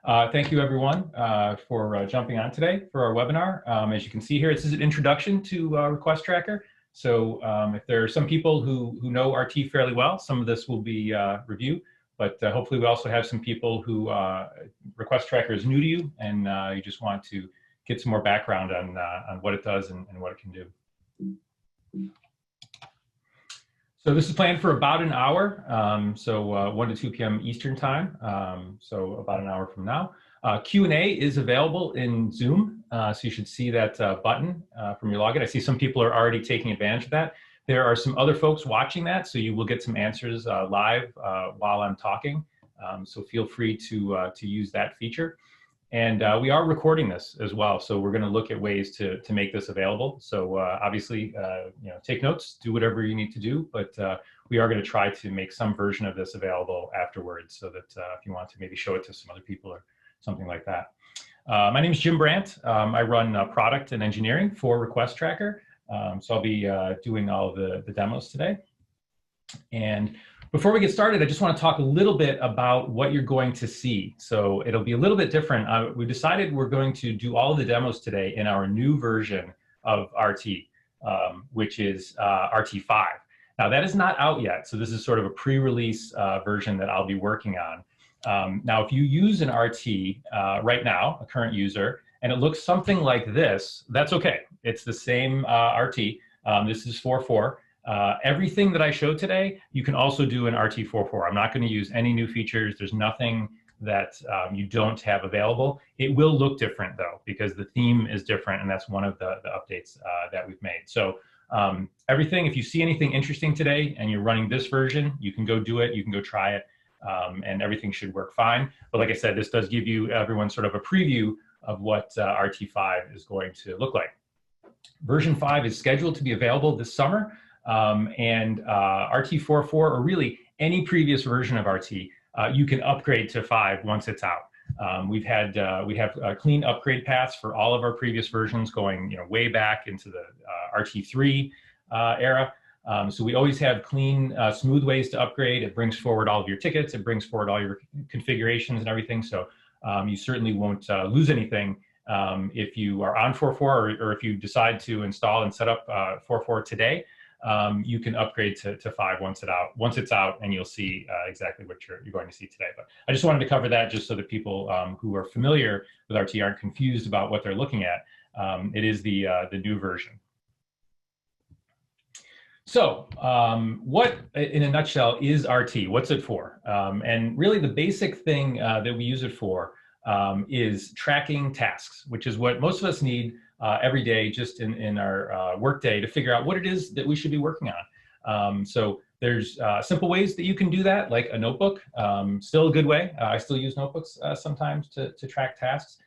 Thank you, everyone, for jumping on today for our webinar. As you can see here, this is an introduction to Request Tracker. So if there are some people who know RT fairly well, some of this will be review, but hopefully we also have some people who Request Tracker is new to you, and you just want to get some more background on what it does and what it can do. So this is planned for about an hour, 1 to 2 p.m. Eastern time, so about an hour from now. Q&A is available in Zoom, so you should see that button from your login. I see some people are already taking advantage of that. There are some other folks watching that, so you will get some answers live while I'm talking, so feel free to use that feature. And we are recording this as well, so we're going to look at ways to make this available. So obviously, take notes, do whatever you need to do, but we are going to try to make some version of this available afterwards, so that if you want to maybe show it to some other people or something like that. My name is Jim Brandt. I run product and engineering for Request Tracker, so I'll be doing all of the demos today. And before we get started, I just want to talk a little bit about what you're going to see. So it'll be a little bit different. We decided we're going to do all of the demos today in our new version of RT, which is RT5. Now that is not out yet, so this is sort of a pre-release version that I'll be working on. Now if you use an RT right now, a current user, and it looks something like this, that's okay. It's the same RT. This is 4.4. Everything that I showed today, you can also do in RT 4.4. I'm not going to use any new features. There's nothing that you don't have available. It will look different though, because the theme is different, and that's one of the updates that we've made. So everything, if you see anything interesting today and you're running this version, you can go do it, you can go try it, and everything should work fine. But like I said, this does give you everyone sort of a preview of what RT5 is going to look like. Version 5 is scheduled to be available this summer. And RT 4.4, or really any previous version of RT, you can upgrade to 5 once it's out. We have clean upgrade paths for all of our previous versions, going way back into the RT3 era. So we always have clean, smooth ways to upgrade. It brings forward all of your tickets. It brings forward all your configurations and everything. So you certainly won't lose anything if you are on 4.4, or if you decide to install and set up 4.4 today. You can upgrade to 5 once it's out, and you'll see exactly what you're going to see today. But I just wanted to cover that just so that people who are familiar with RT aren't confused about what they're looking at. It is the new version. So what, in a nutshell, is RT? What's it for? And really the basic thing that we use it for is tracking tasks, which is what most of us need every day, just in our workday, to figure out what it is that we should be working on. So there's simple ways that you can do that, like a notebook. Still a good way. I still use notebooks sometimes to track tasks.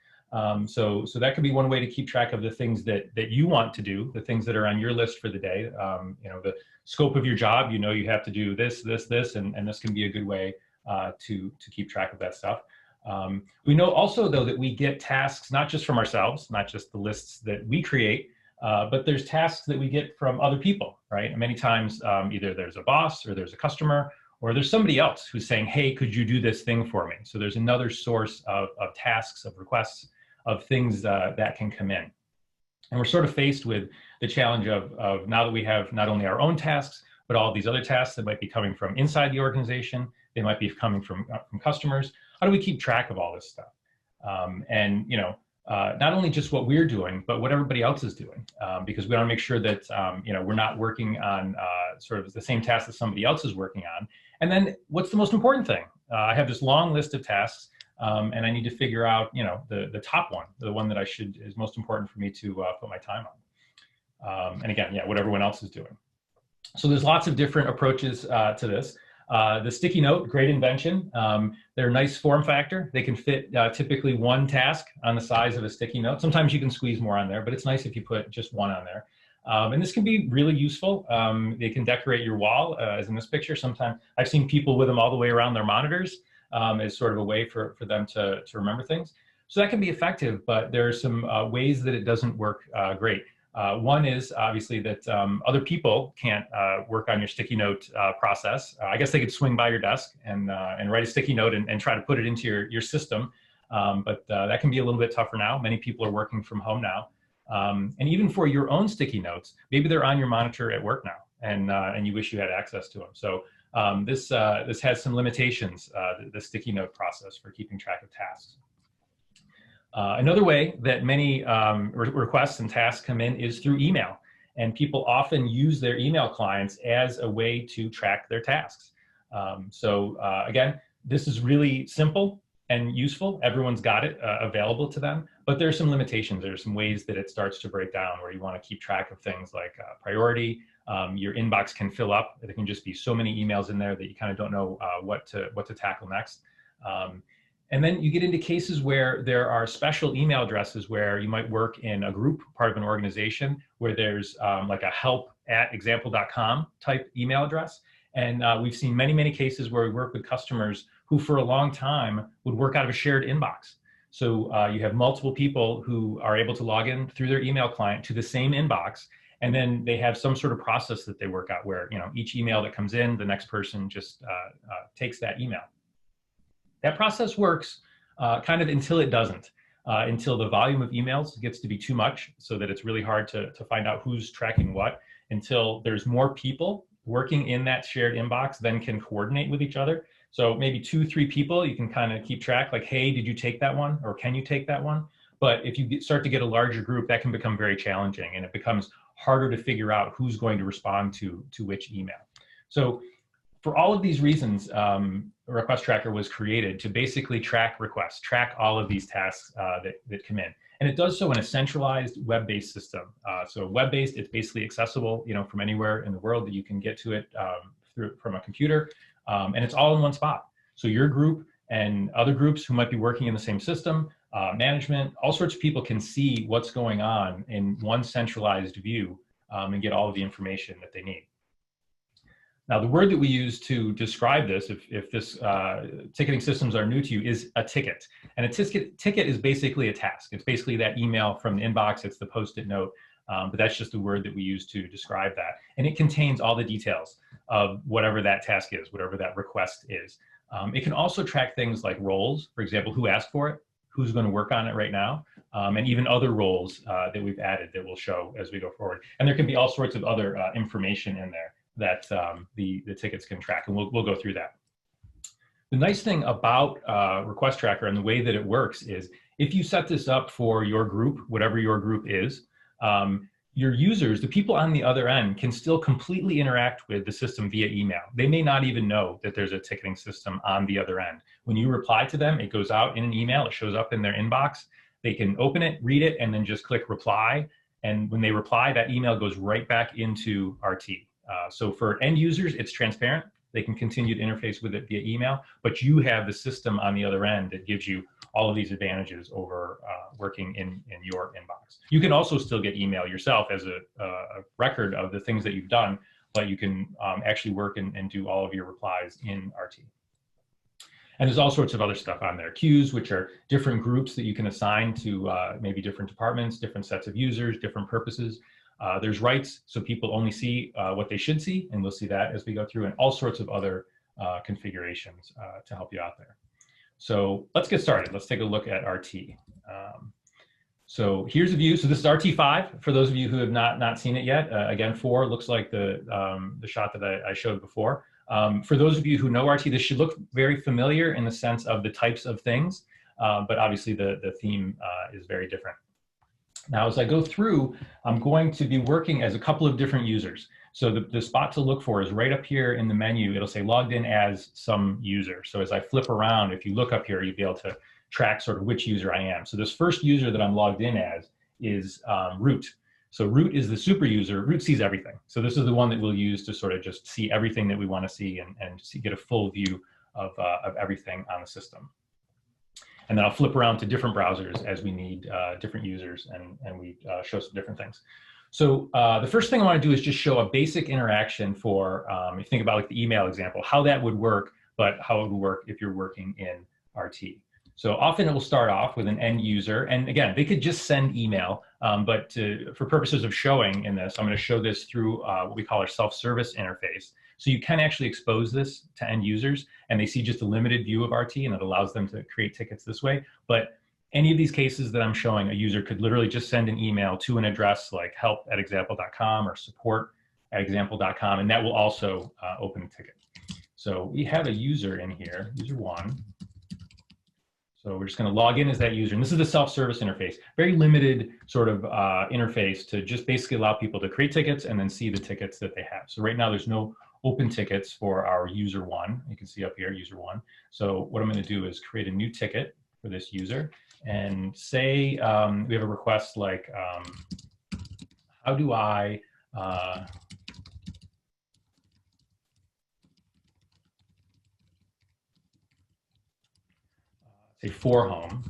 So that could be one way to keep track of the things that you want to do, the things that are on your list for the day. The scope of your job, you have to do this, and this can be a good way to keep track of that stuff. We know also, though, that we get tasks not just from ourselves, not just the lists that we create, but there's tasks that we get from other people, right? And many times, either there's a boss, or there's a customer, or there's somebody else who's saying, hey, could you do this thing for me? So there's another source of tasks, of requests, of things that can come in. And we're sort of faced with the challenge of now that we have not only our own tasks, but all these other tasks that might be coming from inside the organization, they might be coming from customers. How do we keep track of all this stuff? Not only just what we're doing, but what everybody else is doing, because we want to make sure that we're not working on sort of the same tasks that somebody else is working on. And then what's the most important thing? I have this long list of tasks, and I need to figure out the top one, the one that is most important for me to put my time on. And again, what everyone else is doing. So there's lots of different approaches to this. The sticky note, great invention. They're a nice form factor. They can fit typically one task on the size of a sticky note. Sometimes you can squeeze more on there, but it's nice if you put just one on there. And this can be really useful. They can decorate your wall, as in this picture. Sometimes I've seen people with them all the way around their monitors as sort of a way for them to remember things. So that can be effective, but there are some ways that it doesn't work great. One is obviously that other people can't work on your sticky note process. I guess they could swing by your desk and write a sticky note and try to put it into your system. but that can be a little bit tougher now. Many people are working from home now. And even for your own sticky notes, maybe they're on your monitor at work now, and you wish you had access to them. So this has some limitations, the sticky note process for keeping track of tasks. Another way that many requests and tasks come in is through email. And people often use their email clients as a way to track their tasks. Again, this is really simple and useful. Everyone's got it available to them, but there's some limitations. There's some ways that it starts to break down where you want to keep track of things like priority. Your inbox can fill up. There can just be so many emails in there that you kind of don't know what to tackle next. And then you get into cases where there are special email addresses where you might work in a group, part of an organization, where there's like a help@example.com type email address. And we've seen many, many cases where we work with customers who for a long time would work out of a shared inbox. So you have multiple people who are able to log in through their email client to the same inbox, and then they have some sort of process that they work out where, you know, each email that comes in, the next person just takes that email. That process works kind of until it doesn't, until the volume of emails gets to be too much so that it's really hard to find out who's tracking what, until there's more people working in that shared inbox than can coordinate with each other. So maybe 2-3 people, you can kind of keep track like, hey, did you take that one? Or can you take that one? But if you start to get a larger group, that can become very challenging, and it becomes harder to figure out who's going to respond to which email. So for all of these reasons, Request Tracker was created to basically track requests, track all of these tasks that come in. And it does so in a centralized web-based system. So web-based, it's basically accessible, you know, from anywhere in the world that you can get to it from a computer. And it's all in one spot. So your group and other groups who might be working in the same system, management, all sorts of people can see what's going on in one centralized view and get all of the information that they need. Now, the word that we use to describe this, if this ticketing systems are new to you, is a ticket. And a ticket is basically a task. It's basically that email from the inbox. It's the Post-it note. But that's just the word that we use to describe that. And it contains all the details of whatever that task is, whatever that request is. It can also track things like roles, for example, who asked for it, who's going to work on it right now, and even other roles that we've added that we'll show as we go forward. And there can be all sorts of other information in there that the tickets can track, and we'll go through that. The nice thing about Request Tracker and the way that it works is if you set this up for your group, whatever your group is, your users, the people on the other end, can still completely interact with the system via email. They may not even know that there's a ticketing system on the other end. When you reply to them, it goes out in an email, it shows up in their inbox. They can open it, read it, and then just click reply. And when they reply, that email goes right back into RT. So for end users, it's transparent. They can continue to interface with it via email, but you have the system on the other end that gives you all of these advantages over working in your inbox. You can also still get email yourself as a record of the things that you've done, but you can actually work and do all of your replies in RT. And there's all sorts of other stuff on there. Queues, which are different groups that you can assign to maybe different departments, different sets of users, different purposes. There's rights, so people only see what they should see, and we'll see that as we go through, and all sorts of other configurations to help you out there. So let's get started. Let's take a look at RT. So here's a view. So this is RT5, for those of you who have not seen it yet. Again, 4 looks like the shot that I showed before. For those of you who know RT, this should look very familiar in the sense of the types of things, but obviously the theme is very different. Now, as I go through, I'm going to be working as a couple of different users. So the spot to look for is right up here in the menu. It'll say logged in as some user. So as I flip around, if you look up here, you'll be able to track sort of which user I am. So this first user that I'm logged in as is root. So root is the super user. Root sees everything. So this is the one that we'll use to sort of just see everything that we want to see and get a full view of everything on the system. And then I'll flip around to different browsers as we need different users and we show some different things. So the first thing I want to do is just show a basic interaction for, if you think about like the email example, how that would work, but how it would work if you're working in RT. So often it will start off with an end user. And again, they could just send email, but for purposes of showing in this, I'm going to show this through what we call our self-service interface. So you can actually expose this to end users and they see just a limited view of RT and it allows them to create tickets this way. But any of these cases that I'm showing, a user could literally just send an email to an address like help@example.com or support@example.com, and that will also open a ticket. So we have a user in here, user one. So we're just going to log in as that user. And this is the self-service interface, very limited sort of interface to just basically allow people to create tickets and then see the tickets that they have. So right now there's no open tickets for our user one. You can see up here, user one. So what I'm going to do is create a new ticket for this user and say we have a request like, how do I say for home.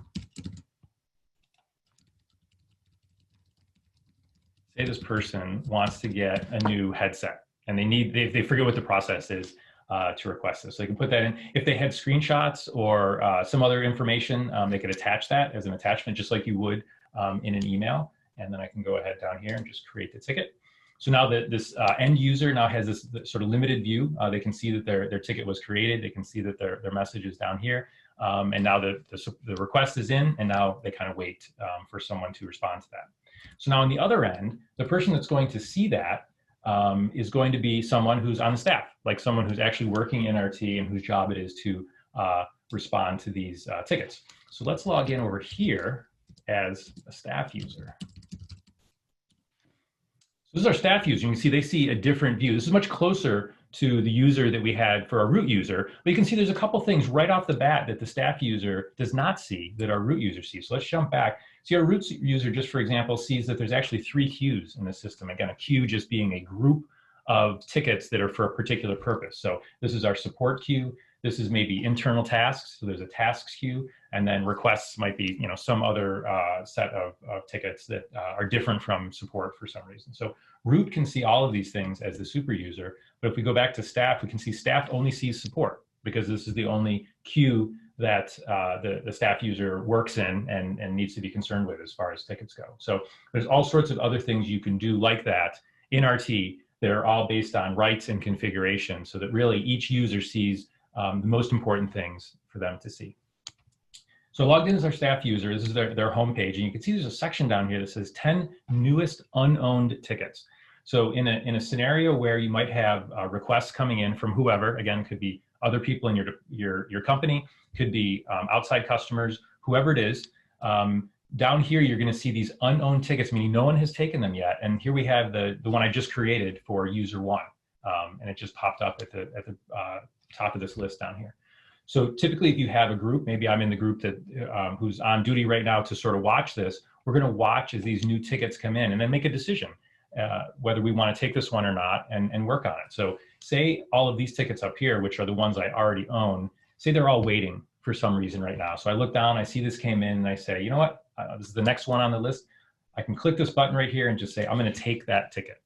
Say this person wants to get a new headset and they forget what the process is to request this. So they can put that in. If they had screenshots or some other information, they could attach that as an attachment just like you would in an email. And then I can go ahead down here and just create the ticket. So now that this end user now has this sort of limited view, they can see that their ticket was created. They can see that their message is down here. And now the request is in, and now they kind of wait for someone to respond to that. So now on the other end, the person that's going to see that is going to be someone who's on the staff, like someone who's actually working in RT and whose job it is to respond to these tickets. So let's log in over here as a staff user. So this is our staff user. You can see they see a different view. This is much closer to the user that we had for our root user. But you can see there's a couple things right off the bat that the staff user does not see that our root user sees. So let's jump back. See, our root user, just for example, sees that there's actually 3 queues in the system. Again, a queue just being a group of tickets that are for a particular purpose. So this is our support queue. This is maybe internal tasks. So there's a tasks queue, and then requests might be, some other set of tickets that are different from support for some reason. So root can see all of these things as the super user. But if we go back to staff, we can see staff only sees support because this is the only queue that the staff user works in and needs to be concerned with as far as tickets go. So there's all sorts of other things you can do like that in RT. They're all based on rights and configuration so that really each user sees the most important things for them to see. So logged in as our staff user, this is their homepage, and you can see there's a section down here that says 10 newest unowned tickets. So in a scenario where you might have requests coming in from whoever, again, could be other people in your company, could be outside customers, whoever it is, down here you're going to see these unowned tickets, meaning no one has taken them yet. And here we have the one I just created for user one, and it just popped up at the top of this list down here. So typically, if you have a group, maybe I'm in the group that who's on duty right now to sort of watch this, we're going to watch as these new tickets come in and then make a decision whether we want to take this one or not and work on it. So say all of these tickets up here, which are the ones I already own, say they're all waiting for some reason right now. So I look down, I see this came in, and I say, you know what, this is the next one on the list. I can click this button right here and just say, I'm going to take that ticket.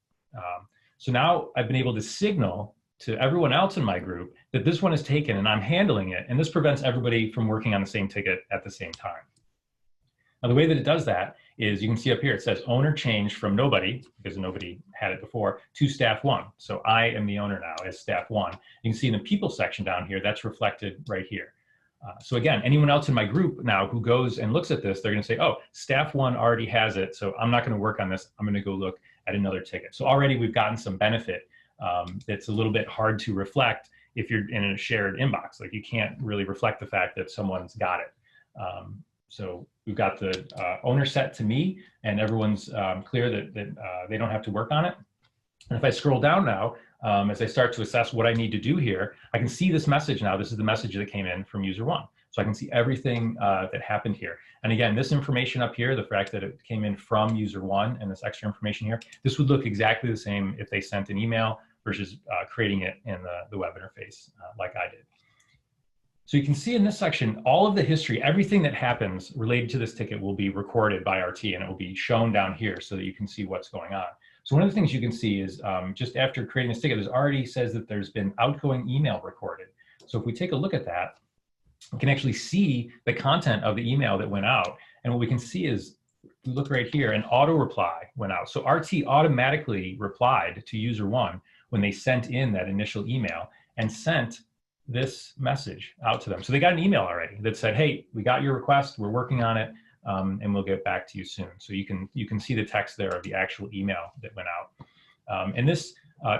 So now I've been able to signal to everyone else in my group that this one is taken and I'm handling it. And this prevents everybody from working on the same ticket at the same time. Now, the way that it does that is you can see up here, it says owner changed from nobody, because nobody had it before, to staff one. So I am the owner now as staff one. You can see in the people section down here, that's reflected right here. So again, anyone else in my group now who goes and looks at this, they're gonna say, oh, staff one already has it, so I'm not gonna work on this, I'm gonna go look at another ticket. So already we've gotten some benefit that's a little bit hard to reflect if you're in a shared inbox. Like you can't really reflect the fact that someone's got it. So we've got the owner set to me, and everyone's clear that they don't have to work on it. And if I scroll down now, as I start to assess what I need to do here, I can see this message now. This is the message that came in from user one. So I can see everything that happened here. And again, this information up here, the fact that it came in from user one and this extra information here, this would look exactly the same if they sent an email versus creating it in the web interface like I did. So you can see in this section, all of the history, everything that happens related to this ticket will be recorded by RT, and it will be shown down here so that you can see what's going on. So one of the things you can see is just after creating this ticket, there's already says that there's been outgoing email recorded. So if we take a look at that, we can actually see the content of the email that went out. And what we can see is, look right here, an auto reply went out. So RT automatically replied to user one when they sent in that initial email and sent this message out to them. So they got an email already that said, hey, we got your request, we're working on it, and we'll get back to you soon. So you can see the text there of the actual email that went out. And this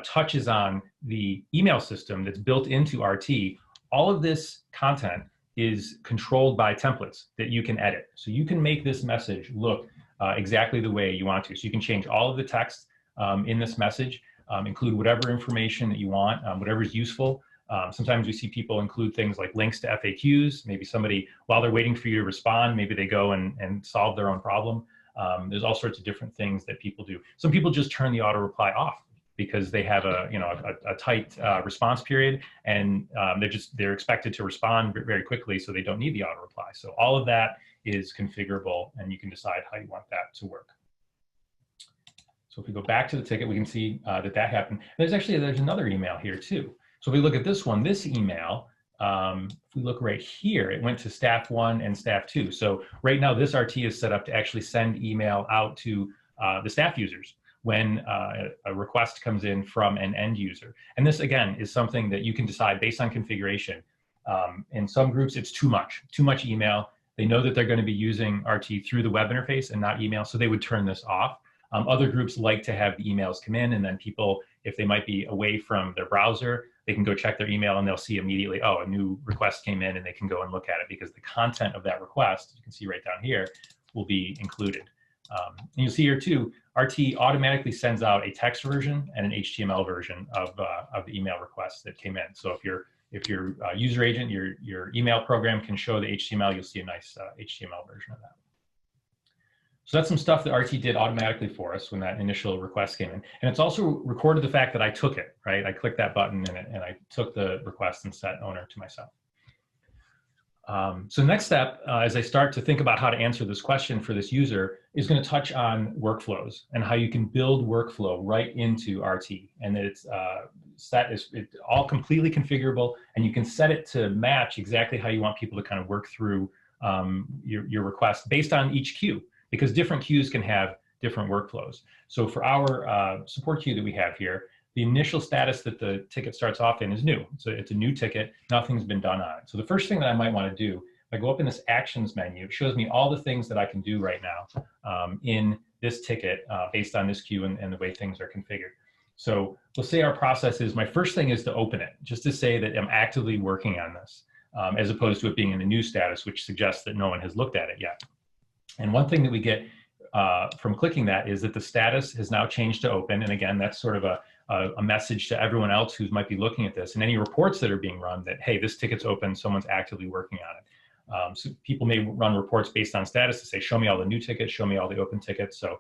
touches on the email system that's built into RT. All of this content is controlled by templates that you can edit. So you can make this message look exactly the way you want to. So you can change all of the text in this message, include whatever information that you want, whatever is useful. Sometimes we see people include things like links to FAQs. Maybe somebody, while they're waiting for you to respond, maybe they go and solve their own problem. There's all sorts of different things that people do. Some people just turn the auto reply off because they have a tight response period, and they're expected to respond very quickly, so they don't need the auto reply. So all of that is configurable, and you can decide how you want that to work. So if we go back to the ticket, we can see that happened. There's another email here too. So if we look at this one, this email, if we look right here, it went to staff 1 and staff 2. So right now, this RT is set up to actually send email out to the staff users when a request comes in from an end user. And this, again, is something that you can decide based on configuration. In some groups, it's too much email. They know that they're going to be using RT through the web interface and not email, so they would turn this off. Other groups like to have the emails come in, and then people, if they might be away from their browser, they can go check their email and they'll see immediately, oh, a new request came in, and they can go and look at it because the content of that request, you can see right down here, will be included. And you'll see here too, RT automatically sends out a text version and an HTML version of the email requests that came in. So if your user agent, your email program can show the HTML, you'll see a nice HTML version of that. So that's some stuff that RT did automatically for us when that initial request came in. And it's also recorded the fact that I took it, right? I clicked that button and I took the request and set owner to myself. So next step, as I start to think about how to answer this question for this user, is going to touch on workflows and how you can build workflow right into RT. And that it's it's all completely configurable, and you can set it to match exactly how you want people to kind of work through your request based on each queue, because different queues can have different workflows. So for our support queue that we have here, the initial status that the ticket starts off in is new. So it's a new ticket, nothing's been done on it. So the first thing that I might want to do, if I go up in this actions menu, it shows me all the things that I can do right now in this ticket based on this queue and the way things are configured. So let's say our process is, my first thing is to open it, just to say that I'm actively working on this, as opposed to it being in a new status, which suggests that no one has looked at it yet. And one thing that we get from clicking that is that the status has now changed to open. And again, that's sort of a message to everyone else who might be looking at this, and any reports that are being run that, hey, this ticket's open, someone's actively working on it. So people may run reports based on status to say, show me all the new tickets, show me all the open tickets. So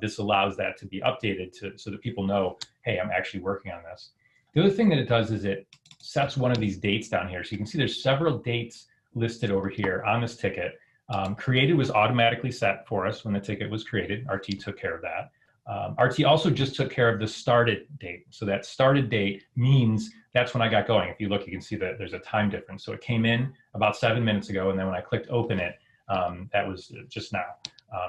this allows that to be updated so that people know, hey, I'm actually working on this. The other thing that it does is it sets one of these dates down here. So you can see there's several dates listed over here on this ticket. Created was automatically set for us when the ticket was created. RT took care of that. RT also just took care of the started date. So that started date means that's when I got going. If you look, you can see that there's a time difference. So it came in about 7 minutes ago, and then when I clicked open it, that was just now.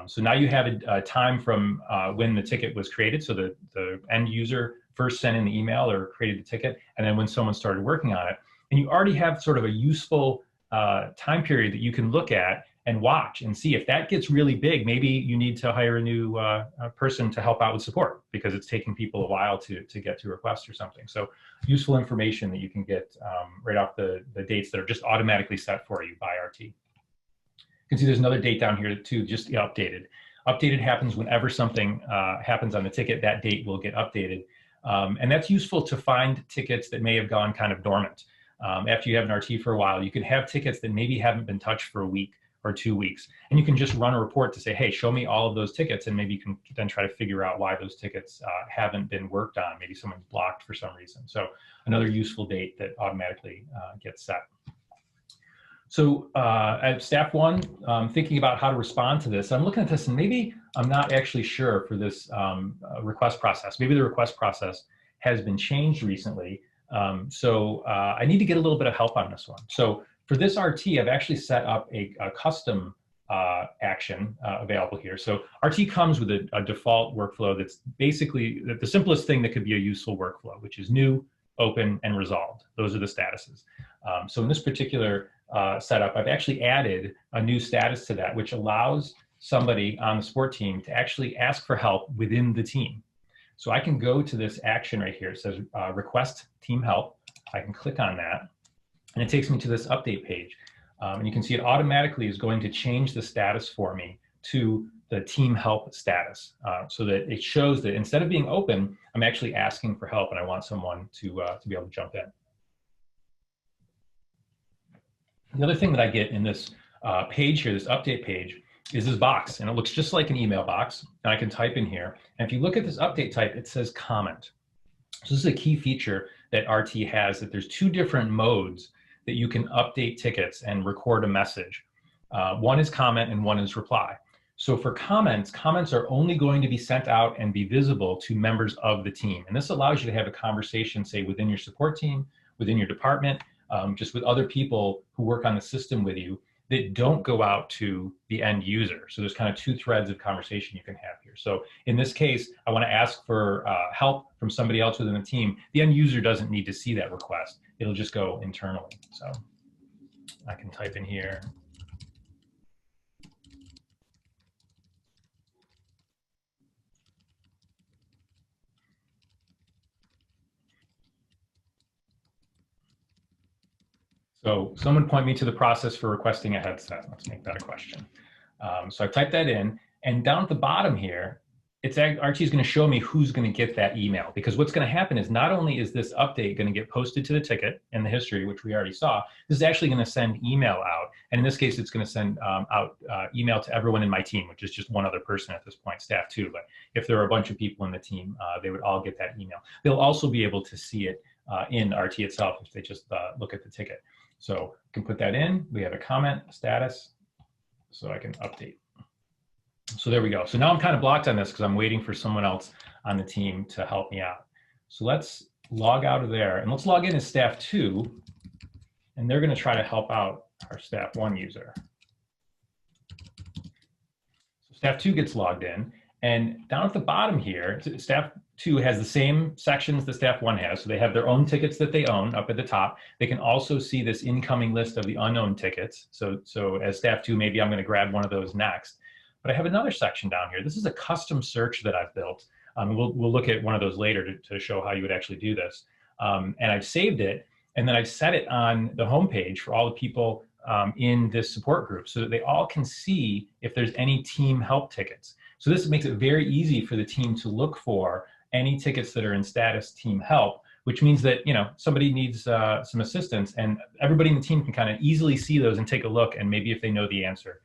So now you have a time from when the ticket was created. So the end user first sent in the email or created the ticket, and then when someone started working on it. And you already have sort of a useful time period that you can look at and watch and see if that gets really big. Maybe you need to hire a new person to help out with support because it's taking people a while to get to requests or something. So useful information that you can get right off the dates that are just automatically set for you by RT. You can see there's another date down here too, just updated. Updated happens whenever something happens on the ticket, that date will get updated. And that's useful to find tickets that may have gone kind of dormant. After you have an RT for a while, you can have tickets that maybe haven't been touched for a week or 2 weeks. And you can just run a report to say, hey, show me all of those tickets, and maybe you can then try to figure out why those tickets haven't been worked on. Maybe someone's blocked for some reason. So another useful date that automatically gets set. So at staff 1, thinking about how to respond to this, I'm looking at this and maybe I'm not actually sure for this request process. Maybe the request process has been changed recently. So I need to get a little bit of help on this one. So For this RT, I've actually set up a custom action available here. So RT comes with a default workflow that's basically the simplest thing that could be a useful workflow, which is new, open, and resolved. Those are the statuses. So in this particular setup, I've actually added a new status to that, which allows somebody on the support team to actually ask for help within the team. So I can go to this action right here. It says request team help. I can click on that, and it takes me to this update page. And you can see it automatically is going to change the status for me to the team help status, so that it shows that instead of being open, I'm actually asking for help and I want someone to be able to jump in. The other thing that I get in this page here, this update page, is this box, and it looks just like an email box, and I can type in here. And if you look at this update type, it says comment. So this is a key feature that RT has, that there's two different modes that you can update tickets and record a message. One is comment and one is reply. So for comments, comments are only going to be sent out and be visible to members of the team. And this allows you to have a conversation, say, within your support team, within your department, just with other people who work on the system with you, that don't go out to the end user. So there's kind of two threads of conversation you can have here. So in this case, I want to ask for help from somebody else within the team. The end user doesn't need to see that request. It'll just go internally. So I can type in here. So someone point me to the process for requesting a headset. Let's make that a question. So I've typed that in, and down at the bottom here, RT is going to show me who's going to get that email, because what's going to happen is not only is this update going to get posted to the ticket in the history, which we already saw, this is actually going to send email out. And in this case, it's going to send out email to everyone in my team, which is just one other person at this point, staff 2. But if there are a bunch of people in the team, they would all get that email. They'll also be able to see it in RT itself if they just look at the ticket. So I can put that in. We have a comment status, so I can update. So there we go. So now I'm kind of blocked on this because I'm waiting for someone else on the team to help me out. So let's log out of there, and let's log in as staff 2, and they're going to try to help out our staff 1 user. So staff 2 gets logged in, and down at the bottom here, staff 2 has the same sections that staff 1 has. So they have their own tickets that they own up at the top. They can also see this incoming list of the unknown tickets. So as staff 2, maybe I'm going to grab one of those next. But I have another section down here. This is a custom search that I've built. We'll look at one of those later to show how you would actually do this. And I've saved it, and then I've set it on the homepage for all the people in this support group so that they all can see if there's any team help tickets. So this makes it very easy for the team to look for any tickets that are in status team help, which means that, you know, somebody needs some assistance, and everybody in the team can kind of easily see those and take a look, and maybe if they know the answer,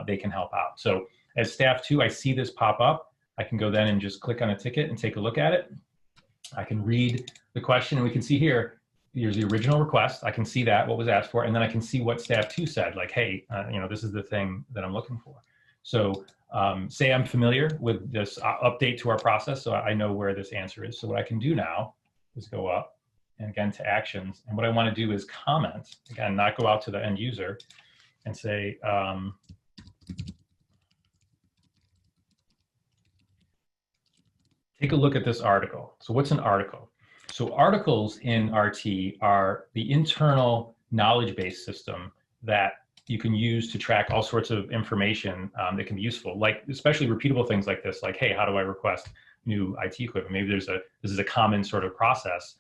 they can help out. So as staff 2, I see this pop up. I can go then and just click on a ticket and take a look at it. I can read the question, and we can see here, here's the original request. I can see that, what was asked for, and then I can see what staff 2 said, like, hey, you know, this is the thing that I'm looking for. So say I'm familiar with this update to our process, so I know where this answer is. So what I can do now is go up, and again to actions. And what I want to do is comment, again, not go out to the end user, and say, take a look at this article. So what's an article? So articles in RT are the internal knowledge base system that you can use to track all sorts of information that can be useful, like especially repeatable things like this, like, hey, how do I request new IT equipment? Maybe this is a common sort of process.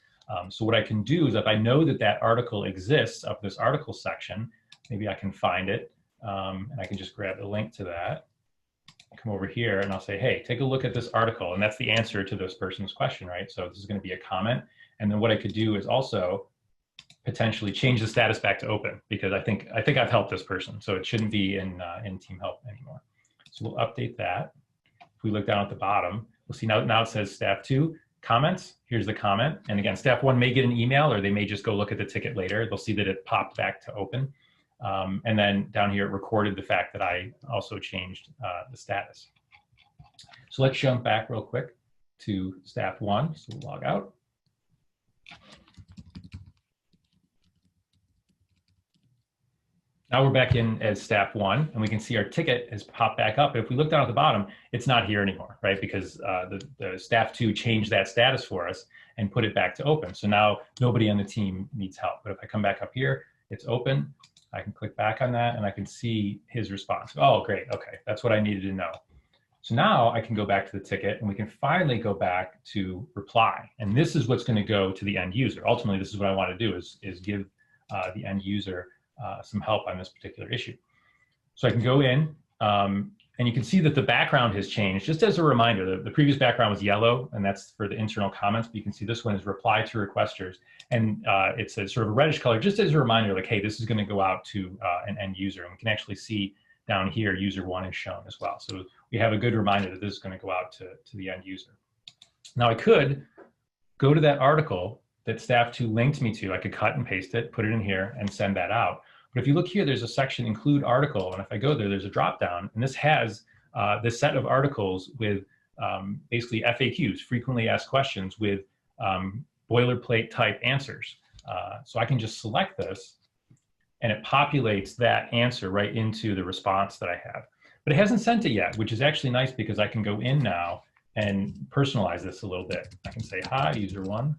So what I can do is, if I know that that article exists up this article section, maybe I can find it, and I can just grab the link to that. Come over here and I'll say, hey, take a look at this article. And that's the answer to this person's question, right? So this is going to be a comment. And then what I could do is also potentially change the status back to open, because I think I've helped this person. So it shouldn't be in team help anymore. So we'll update that. If we look down at the bottom, we'll see now it says staff 2 comments. Here's the comment. And again, staff 1 may get an email, or they may just go look at the ticket later. They'll see that it popped back to open. And then down here, it recorded the fact that I also changed the status. So let's jump back real quick to staff 1. So we'll log out. Now we're back in as staff 1, and we can see our ticket has popped back up. But if we look down at the bottom, it's not here anymore, right? Because the staff 2 changed that status for us and put it back to open. So now nobody on the team needs help. But if I come back up here, it's open. I can click back on that and I can see his response. Oh, great. Okay, that's what I needed to know. So now I can go back to the ticket and we can finally go back to reply. And this is what's going to go to the end user. Ultimately, this is what I want to do is give the end user some help on this particular issue. So I can go in and you can see that the background has changed. Just as a reminder, the previous background was yellow, and that's for the internal comments, but you can see this one is reply to requesters. And it's a sort of a reddish color, just as a reminder, like, hey, this is going to go out to an end user. And we can actually see down here, user 1 is shown as well. So we have a good reminder that this is going to go out to the end user. Now I could go to that article that staff 2 linked me to. I could cut and paste it, put it in here, and send that out. But if you look here, there's a section, include article. And if I go there, there's a drop down. And this has this set of articles with basically FAQs, frequently asked questions, with boilerplate type answers. So I can just select this and it populates that answer right into the response that I have. But it hasn't sent it yet, which is actually nice because I can go in now and personalize this a little bit. I can say, hi, user 1.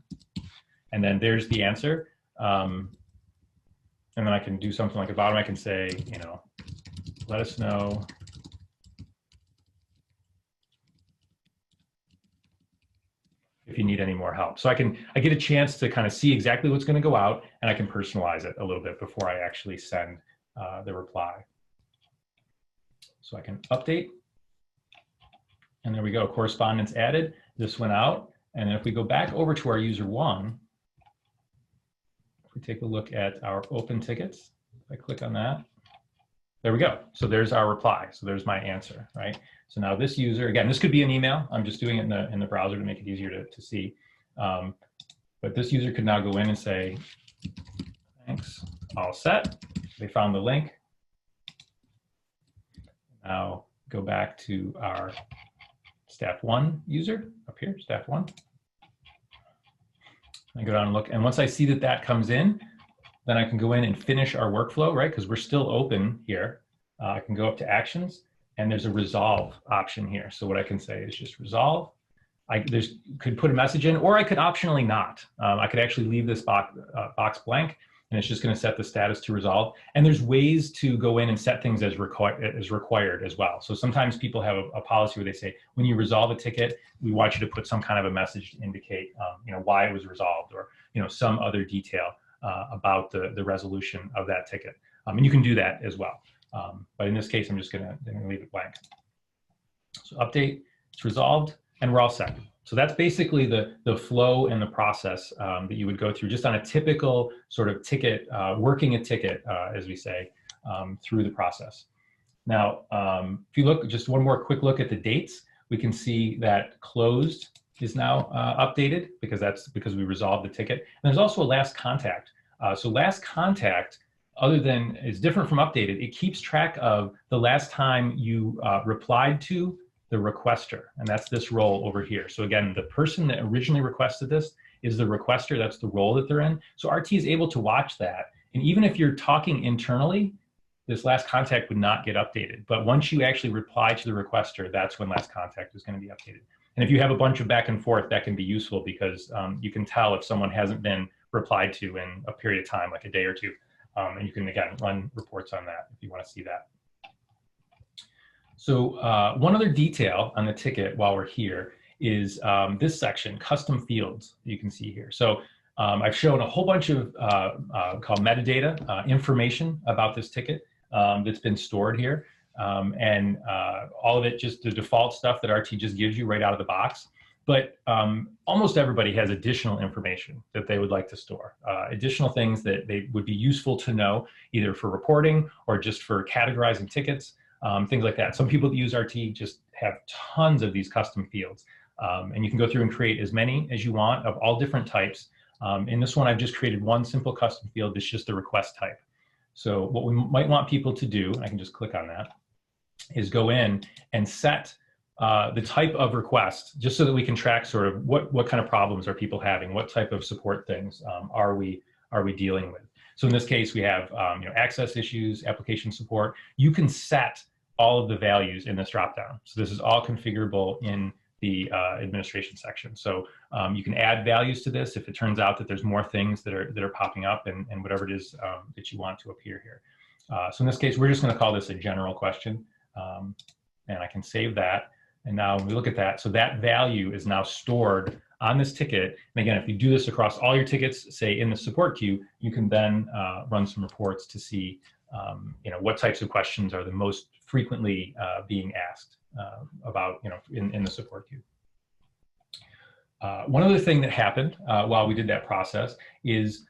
And then there's the answer. And then I can do something like at the bottom, I can say, you know, let us know if you need any more help. So I get a chance to kind of see exactly what's going to go out, and I can personalize it a little bit before I actually send the reply. So I can update, and there we go, correspondence added. This went out, and then if we go back over to our user 1, we take a look at our open tickets. If I click on that, there we go. So there's our reply. So there's my answer, right? So now this user, again, this could be an email. I'm just doing it in the browser to make it easier to see. But this user could now go in and say, thanks, all set. They found the link. Now go back to our staff 1 user up here, staff 1. I go down and look, and once I see that that comes in, then I can go in and finish our workflow, right? Because we're still open here. I can go up to actions, and there's a resolve option here. So what I can say is just resolve. I could put a message in, or I could optionally not. I could actually leave this box blank, and it's just going to set the status to resolve. And there's ways to go in and set things as required as well. So sometimes people have a policy where they say, when you resolve a ticket, we want you to put some kind of a message to indicate, you know, why it was resolved, or, you know, some other detail about the resolution of that ticket. And you can do that as well. But in this case, I'm just going to leave it blank. So update, it's resolved, and we're all set. So that's basically the flow and the process that you would go through just on a typical sort of ticket, working a ticket, as we say, through the process. Now, if you look, just one more quick look at the dates, we can see that closed is now updated because we resolved the ticket. And there's also a last contact. So last contact, other than, is different from updated. It keeps track of the last time you replied to the requester, and that's this role over here. So again, the person that originally requested this is the requester. That's the role that they're in. So RT is able to watch that. And even if you're talking internally, this last contact would not get updated. But once you actually reply to the requester, that's when last contact is going to be updated. And if you have a bunch of back and forth, that can be useful because you can tell if someone hasn't been replied to in a period of time, like a day or two. And you can, again, run reports on that if you want to see that. So one other detail on the ticket while we're here is this section, custom fields, you can see here. So I've shown a whole bunch of called metadata, information about this ticket that's been stored here. And all of it, just the default stuff that RT just gives you right out of the box. But almost everybody has additional information that they would like to store, additional things that they would be useful to know, either for reporting or just for categorizing tickets, things like that. Some people that use RT just have tons of these custom fields. And you can go through and create as many as you want of all different types. In this one, I've just created one simple custom field that's just the request type. So what we might want people to do, I can just click on that, is go in and set the type of request, just so that we can track sort of what kind of problems are people having, what type of support things are we are we dealing with? So in this case, we have access issues, application support. You can set all of the values in this dropdown. So this is all configurable in the administration section. So you can add values to this if it turns out that there's more things that are popping up and whatever it is that you want to appear here. So in this case, we're just going to call this a general question, and I can save that. And now when we look at that, so that value is now stored on this ticket. And again, if you do this across all your tickets, say in the support queue, you can then run some reports to see what types of questions are the most frequently being asked about in the support queue. One other thing that happened while we did that process is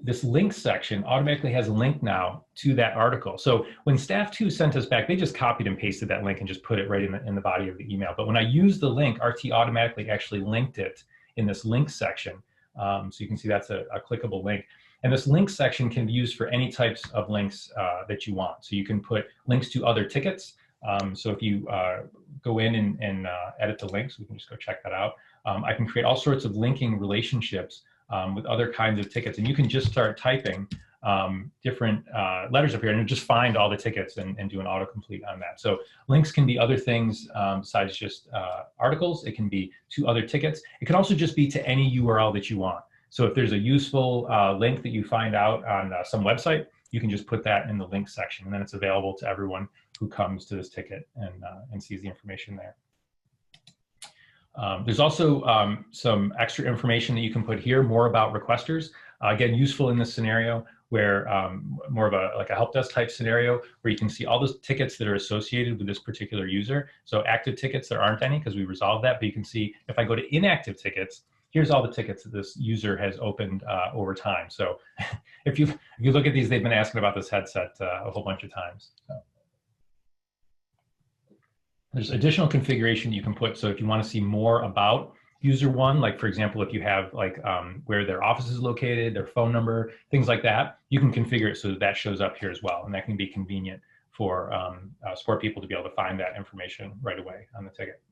this links section automatically has a link now to that article. So when staff 2 sent us back, they just copied and pasted that link and just put it right in the body of the email. But when I used the link, RT automatically actually linked it in this links section. So you can see that's a clickable link. And this links section can be used for any types of links that you want. So you can put links to other tickets. So if you go in and edit the links, we can just go check that out. I can create all sorts of linking relationships with other kinds of tickets. And you can just start typing different letters up here and just find all the tickets and do an autocomplete on that. So links can be other things besides just articles. It can be to other tickets. It can also just be to any URL that you want. So if there's a useful link that you find out on some website, you can just put that in the link section, and then it's available to everyone who comes to this ticket and sees the information there. There's also some extra information that you can put here, more about requesters. Again, useful in this scenario where more of a help desk type scenario where you can see all those tickets that are associated with this particular user. So active tickets, there aren't any because we resolved that, but you can see if I go to inactive tickets, here's all the tickets that this user has opened over time. So if you look at these, they've been asking about this headset a whole bunch of times. So there's additional configuration you can put. So if you want to see more about user 1, like for example, if you have like where their office is located, their phone number, things like that, you can configure it so that that shows up here as well. And that can be convenient for support people to be able to find that information right away on the ticket.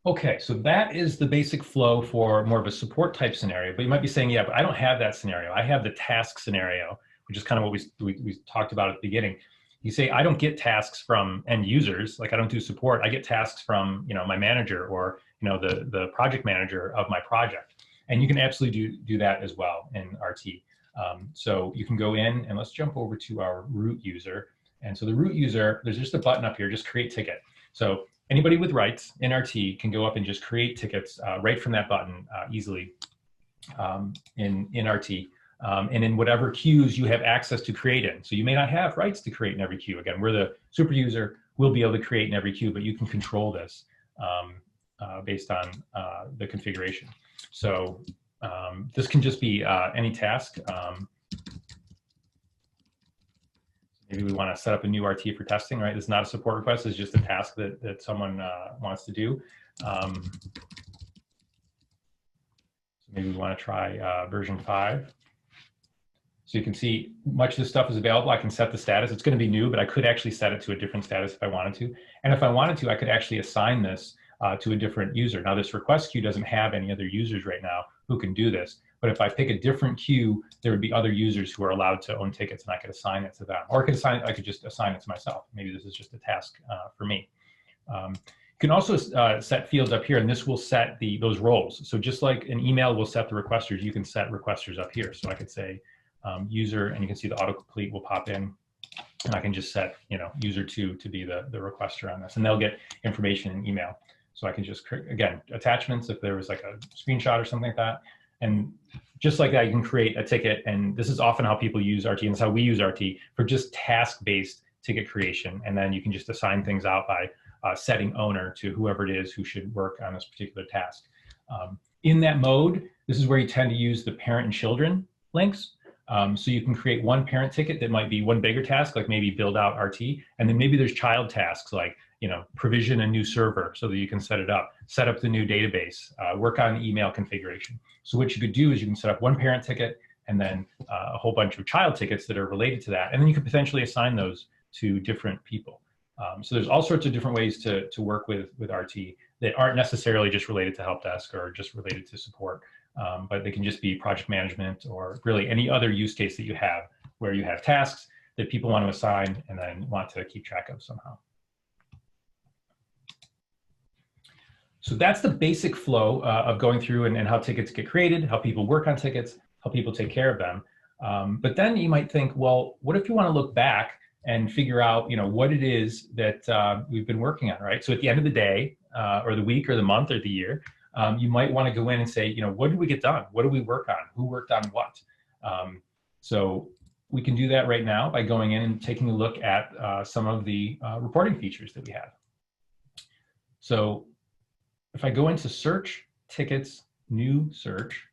Okay, so that is the basic flow for more of a support type scenario, but you might be saying, yeah, but I don't have that scenario. I have the task scenario, which is kind of what we talked about at the beginning. You say, I don't get tasks from end users, like I don't do support. I get tasks from my manager or the project manager of my project. And you can absolutely do that as well in RT. So you can go in and let's jump over to our root user. And so the root user, there's just a button up here, just create ticket. So anybody with rights in RT can go up and just create tickets right from that button easily in RT. And in whatever queues you have access to create in. So you may not have rights to create in every queue. Again, we're the super user, we'll be able to create in every queue, but you can control this based on the configuration. So this can just be any task. Maybe we want to set up a new RT for testing, right? This is not a support request, it's just a task that someone wants to do. So maybe we want to try version 5. So you can see much of this stuff is available. I can set the status. It's going to be new, but I could actually set it to a different status if I wanted to. And if I wanted to, I could actually assign this to a different user. Now this request queue doesn't have any other users right now who can do this. But if I pick a different queue, there would be other users who are allowed to own tickets and I could assign it to them. Or I could just assign it to myself. Maybe this is just a task for me. You can also set fields up here, and this will set those roles. So just like an email will set the requesters, you can set requesters up here. So I could say user, and you can see the autocomplete will pop in, and I can just set user 2 to be the requester on this, and they'll get information in email. So I can just, again, attachments if there was like a screenshot or something like that. And just like that, you can create a ticket. And this is often how people use RT, and it's how we use RT for just task-based ticket creation. And then you can just assign things out by setting owner to whoever it is who should work on this particular task. In that mode, this is where you tend to use the parent and children links. So you can create one parent ticket that might be one bigger task, like maybe build out RT. And then maybe there's child tasks like provision a new server so that you can set it up, set up the new database, work on email configuration. So what you could do is you can set up one parent ticket and then a whole bunch of child tickets that are related to that. And then you could potentially assign those to different people. So there's all sorts of different ways to work with RT. that aren't necessarily just related to help desk or just related to support, but they can just be project management or really any other use case that you have where you have tasks that people want to assign and then want to keep track of somehow. So that's the basic flow of going through and how tickets get created, how people work on tickets, how people take care of them. But then you might think, well, what if you want to look back and figure out, what it is that we've been working on, right? So at the end of the day, or the week, or the month, or the year, you might want to go in and say, what did we get done? What did we work on? Who worked on what? So we can do that right now by going in and taking a look at some of the reporting features that we have. So if I go into search, tickets, new search,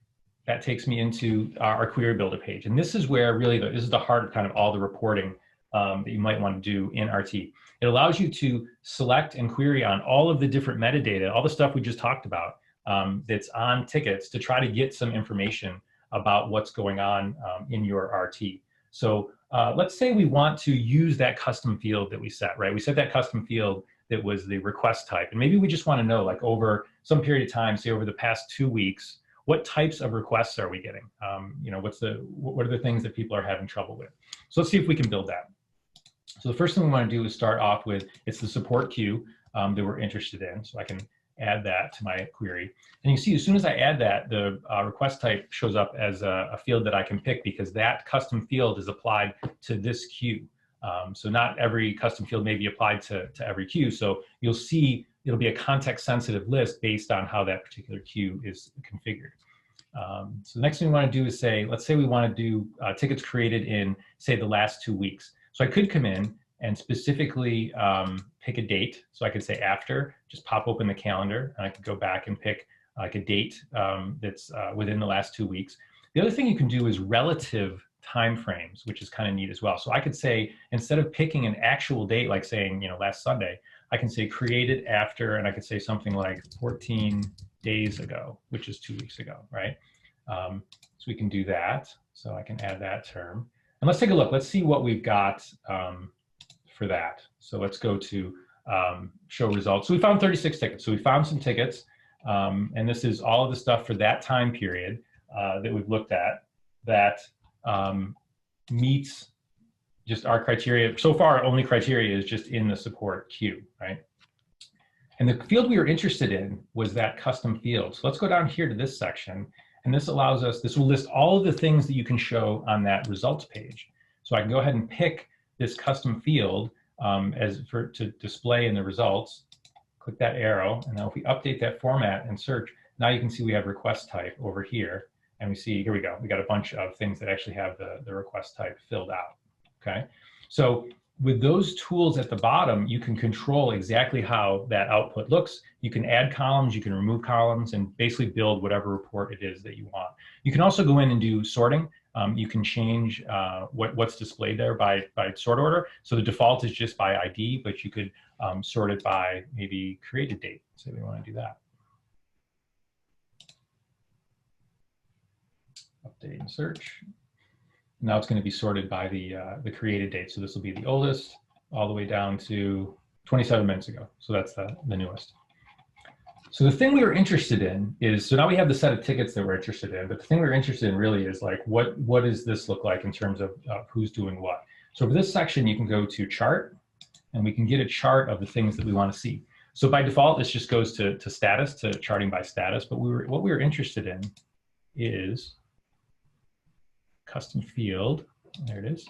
that takes me into our query builder page. And this is where really, this is the heart of kind of all the reporting that you might want to do in RT. It allows you to select and query on all of the different metadata, all the stuff we just talked about that's on tickets to try to get some information about what's going on in your RT. So let's say we want to use that custom field that we set, right? We set that custom field that was the request type. And maybe we just want to know, like over some period of time, say over the past 2 weeks, what types of requests are we getting? What are the things that people are having trouble with? So let's see if we can build that. So the first thing we want to do is start off with, it's the support queue that we're interested in. So I can add that to my query. And you see, as soon as I add that, the request type shows up as a field that I can pick because that custom field is applied to this queue. So not every custom field may be applied to every queue. So you'll see it'll be a context sensitive list based on how that particular queue is configured. So the next thing we want to do is say, let's say we want to do tickets created in, say, the last 2 weeks. So I could come in and specifically pick a date. So I could say after, just pop open the calendar, and I could go back and pick like a date that's within the last 2 weeks. The other thing you can do is relative timeframes, which is kind of neat as well. So I could say, instead of picking an actual date, like saying, last Sunday, I can say created after, and I could say something like 14 days ago, which is 2 weeks ago, right? So we can do that. So I can add that term. And let's take a look. Let's see what we've got for that. So let's go to show results. So we found 36 tickets. So we found some tickets. And this is all of the stuff for that time period that we've looked at that meets just our criteria. So far, our only criteria is just in the support queue, right? And the field we were interested in was that custom field. So let's go down here to this section. And this allows us, this will list all of the things that you can show on that results page. So I can go ahead and pick this custom field to display in the results. Click that arrow. And now if we update that format and search, now you can see we have request type over here. And we see, here we go, we got a bunch of things that actually have the request type filled out, okay? So with those tools at the bottom, you can control exactly how that output looks. You can add columns, you can remove columns, and basically build whatever report it is that you want. You can also go in and do sorting. You can change what's displayed there by sort order. So the default is just by ID, but you could sort it by maybe created date. Say we want to do that. Update and search. Now it's going to be sorted by the created date. So this will be the oldest all the way down to 27 minutes ago. So that's the newest. So the thing we were interested in is, so now we have the set of tickets that we're interested in, but the thing we're interested in really is like, what does this look like in terms of who's doing what? So for this section, you can go to chart, and we can get a chart of the things that we want to see. So by default, this just goes to status, to charting by status. But what we were interested in is custom field, there it is,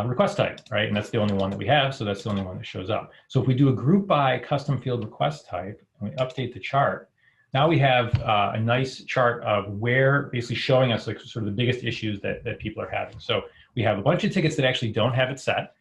request type, right? And that's the only one that we have, so that's the only one that shows up. So if we do a group by custom field request type, and we update the chart, now we have a nice chart of where, basically showing us like sort of the biggest issues that people are having. So we have a bunch of tickets that actually don't have it set.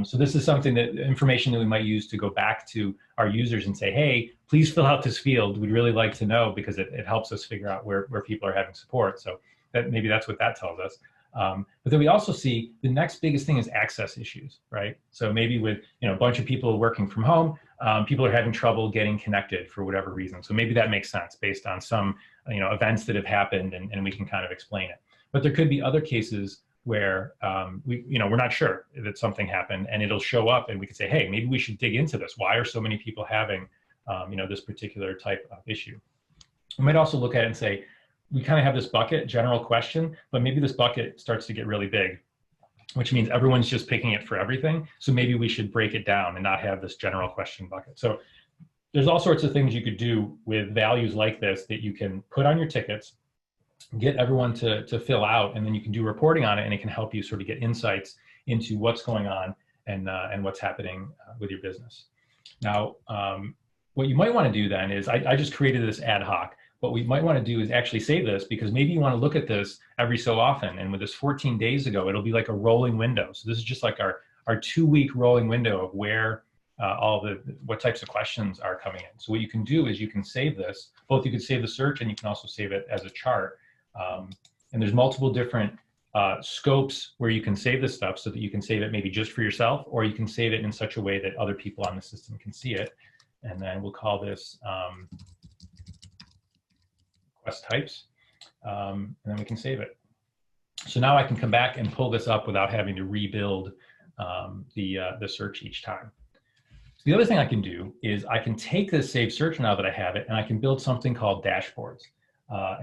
So this is something that, information that we might use to go back to our users and say, hey, please fill out this field. We'd really like to know, because it helps us figure out where people are having support. So maybe that's what that tells us. But then we also see the next biggest thing is access issues, right? So maybe with a bunch of people working from home, people are having trouble getting connected for whatever reason. So maybe that makes sense based on some events that have happened, and we can kind of explain it. But there could be other cases where we're not sure that something happened, and it'll show up, and we could say, hey, maybe we should dig into this. Why are so many people having this particular type of issue. We might also look at it and say, we kind of have this bucket, general question, but maybe this bucket starts to get really big, which means everyone's just picking it for everything. So maybe we should break it down and not have this general question bucket. So there's all sorts of things you could do with values like this that you can put on your tickets, get everyone to fill out, and then you can do reporting on it, and it can help you sort of get insights into what's going on and what's happening with your business. Now, what you might want to do then is, I just created this ad hoc. What we might want to do is actually save this, because maybe you want to look at this every so often. And with this 14 days ago, it'll be like a rolling window. So this is just like our 2-week rolling window of where what types of questions are coming in. So what you can do is you can save this. Both you can save the search and you can also save it as a chart. And there's multiple different scopes where you can save this stuff, so that you can save it maybe just for yourself, or you can save it in such a way that other people on the system can see it. And then we'll call this request types, and then we can save it. So now I can come back and pull this up without having to rebuild the search each time. So the other thing I can do is I can take this saved search now that I have it, and I can build something called dashboards.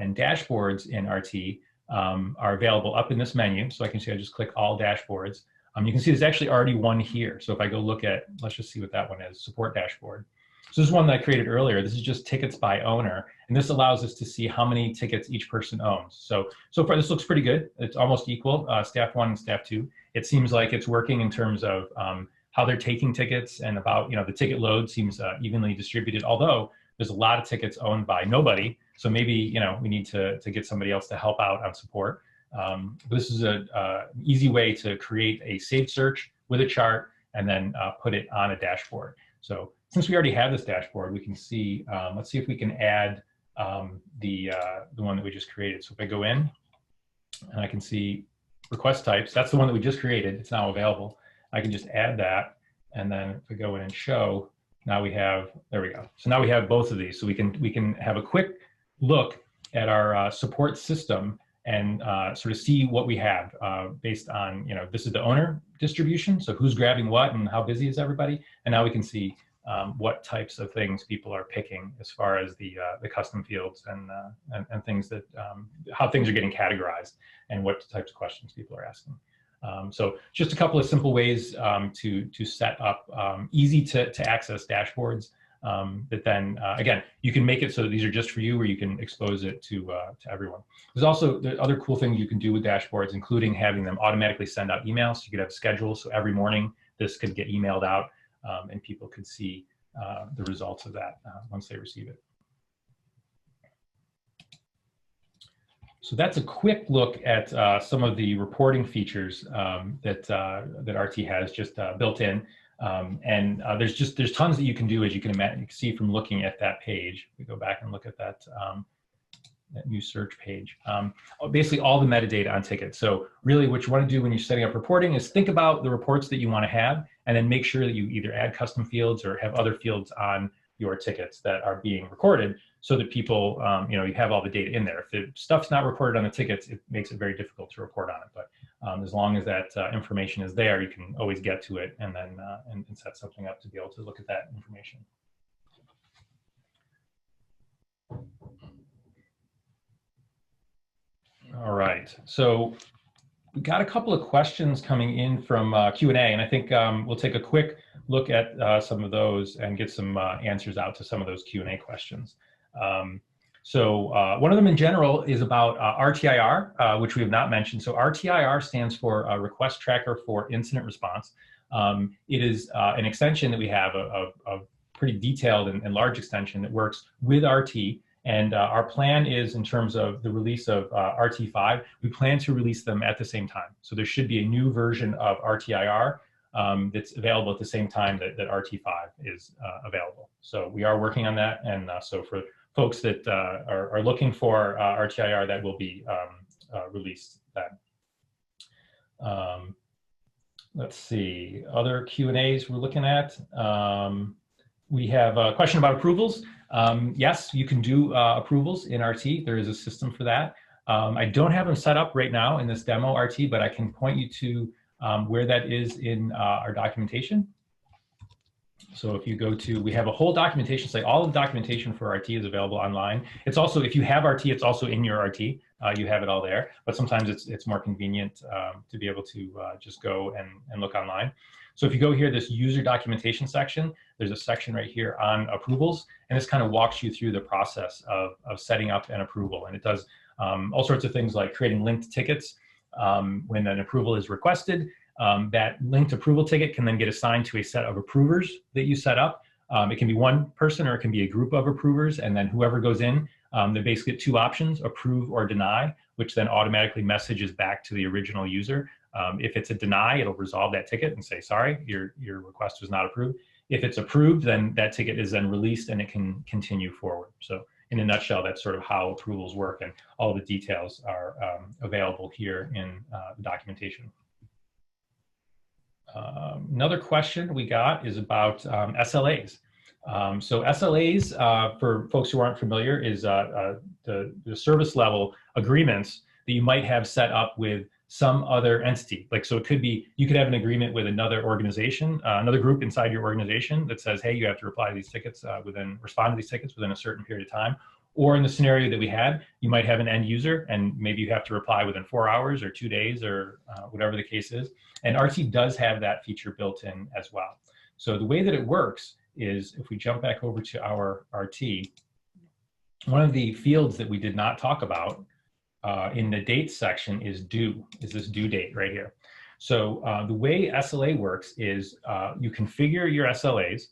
And dashboards in RT are available up in this menu. So I can see, I just click all dashboards. You can see there's actually already one here. So if I go look at, let's just see what that one is, support dashboard. So this is one that I created earlier. This is just tickets by owner. And this allows us to see how many tickets each person owns. So far this looks pretty good. It's almost equal, staff 1 and staff 2. It seems like it's working in terms of how they're taking tickets, and about, the ticket load seems evenly distributed, although there's a lot of tickets owned by nobody. So maybe, we need to get somebody else to help out on support. This is an easy way to create a saved search with a chart and then put it on a dashboard. So since we already have this dashboard, we can see, let's see if we can add the one that we just created. So if I go in and I can see request types, that's the one that we just created. It's now available. I can just add that. And then if I go in and show, now we have, there we go. So now we have both of these. So we can have a quick look at our support system and sort of see what we have based on, this is the owner distribution. So who's grabbing what and how busy is everybody? And now we can see what types of things people are picking as far as the custom fields and things that, how things are getting categorized and what types of questions people are asking. So just a couple of simple ways to set up easy to access dashboards that then, again, you can make it so that these are just for you, or you can expose it to everyone. There's also the other cool things you can do with dashboards, including having them automatically send out emails. You could have schedules, so every morning this could get emailed out, and people could see the results of that once they receive it. So that's a quick look at some of the reporting features that RT has just built in. There's tons that you can do, as you can see from looking at that page. We go back and look at that new search page. Basically all the metadata on tickets. So really what you want to do when you're setting up reporting is think about the reports that you want to have, and then make sure that you either add custom fields or have other fields on your tickets that are being recorded, so that people, you have all the data in there. If the stuff's not recorded on the tickets, it makes it very difficult to report on it. But as long as that information is there, you can always get to it and then and set something up to be able to look at that information. All right, so we got a couple of questions coming in from Q&A, and I think we'll take a quick look at some of those and get some answers out to some of those Q&A questions. One of them in general is about RTIR, which we have not mentioned. So RTIR stands for Request Tracker for Incident Response. It is an extension that we have, a pretty detailed and large extension that works with RT. And our plan is, in terms of the release of RT5, we plan to release them at the same time. So there should be a new version of RTIR that's available at the same time that RT5 is available. So we are working on that. And so for folks that are looking for RTIR, that will be released then. Let's see, other Q&As we're looking at. We have a question about approvals. Yes, you can do approvals in RT. There is a system for that. I don't have them set up right now in this demo RT, but I can point you to where that is in our documentation. So if you go to, we have a whole documentation site. All of the documentation for RT is available online. It's also, if you have RT, it's also in your RT. You have it all there, but sometimes it's more convenient to be able to just go and look online. So if you go here, this user documentation section, there's a section right here on approvals, and this kind of walks you through the process of setting up an approval. And it does all sorts of things like creating linked tickets when an approval is requested. That linked approval ticket can then get assigned to a set of approvers that you set up. It can be one person or it can be a group of approvers, and then whoever goes in, they basically get two options, approve or deny, which then automatically messages back to the original user. If it's a deny, it'll resolve that ticket and say, sorry, your request was not approved. If it's approved, then that ticket is then released and it can continue forward. So in a nutshell, that's sort of how approvals work, and all the details are available here in the documentation. Another question we got is about SLAs. So SLAs, for folks who aren't familiar, is the service level agreements that you might have set up with some other entity. Like, so it could be, you could have an agreement with another organization, another group inside your organization that says, hey, you have to reply to these tickets respond to these tickets within a certain period of time. Or in the scenario that we had, you might have an end user and maybe you have to reply within 4 hours or 2 days or whatever the case is. And RT does have that feature built in as well. So the way that it works is, if we jump back over to our RT, one of the fields that we did not talk about in the dates section is this due date right here. So the way SLA works is you configure your SLAs,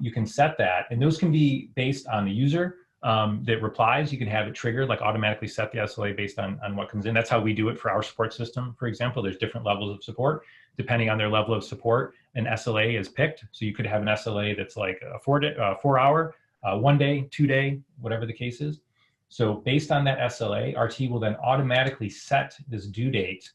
you can set that, and those can be based on the user that replies. You can have it triggered, like automatically set the SLA based on what comes in. That's how we do it for our support system. For example, there's different levels of support. Depending on their level of support, an SLA is picked. So you could have an SLA that's like a 4 hour, 1 day, 2 day, whatever the case is. So based on that SLA, RT will then automatically set this due date.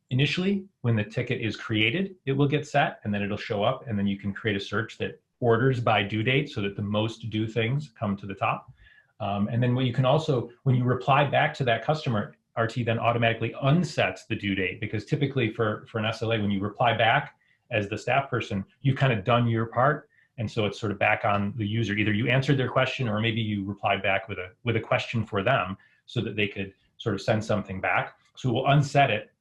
Initially, when the ticket is created, it will get set, and then it'll show up, and then you can create a search that orders by due date so that the most due things come to the top. And then what you can also, when you reply back to that customer, RT then automatically unsets the due date, because typically for an SLA, when you reply back as the staff person, you've kind of done your part. And so it's sort of back on the user. Either you answered their question, or maybe you replied back with a question for them so that they could sort of send something back. So we'll unset it.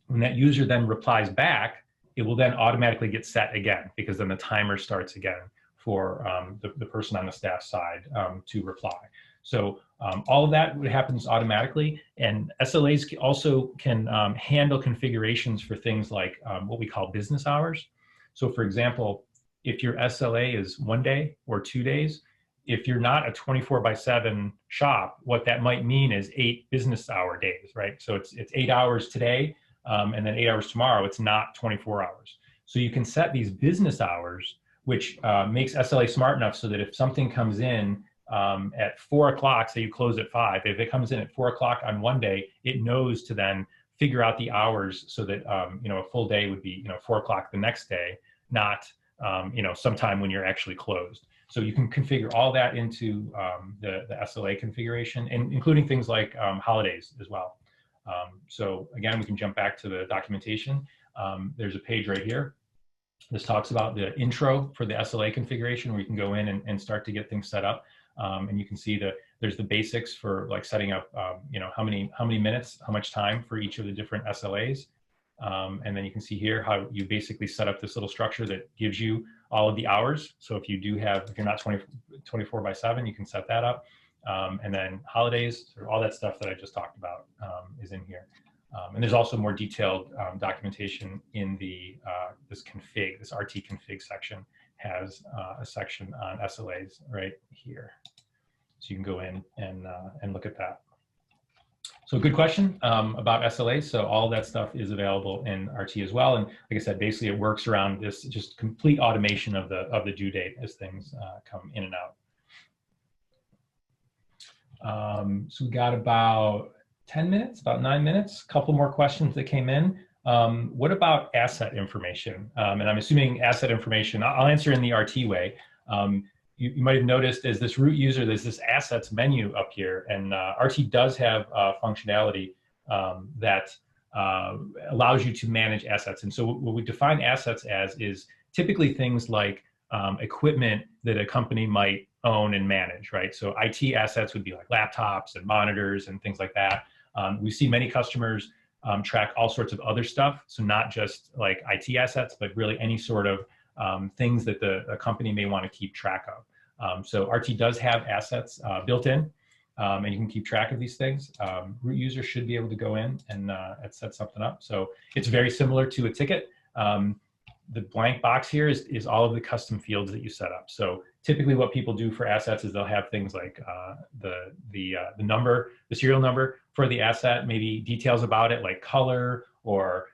When that user then replies back, it will then automatically get set again, because then the timer starts again for the person on the staff side to reply. So all of that happens automatically, and SLAs also can handle configurations for things like what we call business hours. So for example, if your SLA is 1 day or 2 days, if you're not a 24/7 shop, what that might mean is 8 business hour days, right? So it's 8 hours today, and then 8 hours tomorrow. It's not 24 hours. So you can set these business hours, which makes SLA smart enough so that if something comes in at 4 o'clock, say you close at 5, if it comes in at 4 o'clock on 1 day, it knows to then figure out the hours so that a full day would be 4 o'clock the next day, not sometime when you're actually closed. So you can configure all that into the SLA configuration, and including things like holidays as well. So again, we can jump back to the documentation. There's a page right here. This talks about the intro for the SLA configuration, where you can go in and start to get things set up. And you can see that there's the basics for like setting up, how many minutes, how much time for each of the different SLAs. And then you can see here how you basically set up this little structure that gives you all of the hours. So if you're not 24/7, you can set that up. And then holidays, or all that stuff that I just talked about is in here. And there's also more detailed documentation in this RT config section has a section on SLAs right here. So you can go in and look at that. So good question about SLAs. So all that stuff is available in RT as well. And like I said, basically it works around this just complete automation of the due date as things come in and out. So we got about 10 minutes, about 9 minutes, a couple more questions that came in. What about asset information? And I'm assuming asset information, I'll answer in the RT way. You might have noticed as this root user, there's this assets menu up here, and RT does have functionality that allows you to manage assets. And so what we define assets as is typically things like equipment that a company might own and manage, right? So IT assets would be like laptops and monitors and things like that. We see many customers track all sorts of other stuff. So not just like IT assets, but really any sort of things that a company may want to keep track of. So RT does have assets built in, and you can keep track of these things. Root users should be able to go in and set something up. So it's very similar to a ticket. The blank box here is all of the custom fields that you set up. So typically what people do for assets is they'll have things like the number, the serial number for the asset, maybe details about it like color or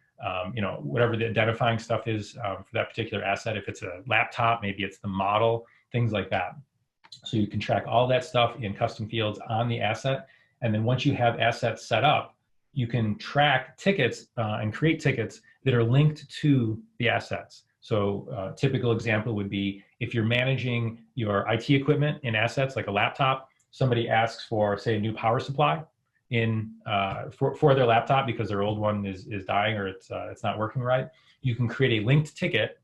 whatever the identifying stuff is for that particular asset. If it's a laptop, maybe it's the model, things like that. So you can track all that stuff in custom fields on the asset. And then once you have assets set up, you can track tickets and create tickets that are linked to the assets. So typical example would be if you're managing your IT equipment in assets like a laptop, somebody asks for, say, a new power supply for their laptop because their old one is dying or it's not working right. You can create a linked ticket,